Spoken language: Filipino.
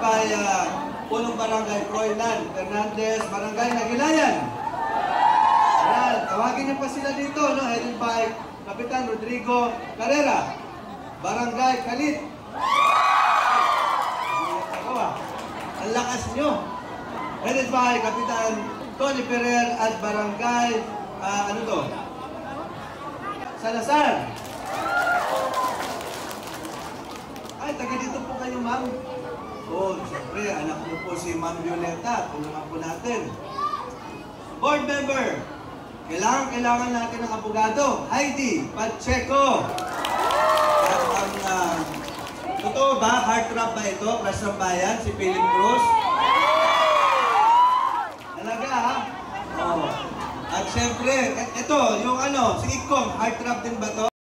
by Punong Barangay Froilan Fernandez, Barangay Nagilayan. Ayan, tawagin niyo pa sila dito, no? Headed by Kapitan Rodrigo Carrera, Barangay Kalit. Ang lakas nyo. Headed by Kapitan Tony Ferrer at Barangay, Salazar. Ay, taga dito po kayo, ma'am. Oh, siyempre, anak niyo po si Ma'am Violeta. Tulungan po natin. Board member, kailangan natin ng abogado. Heidi Pacheco. At ang, totoo ba? Heartthrob ba ito? Crush ng Bayan, si Philip Cruz? Talaga, ha? Oh. At siyempre, ito, yung si Ikong, heartthrob din ba to?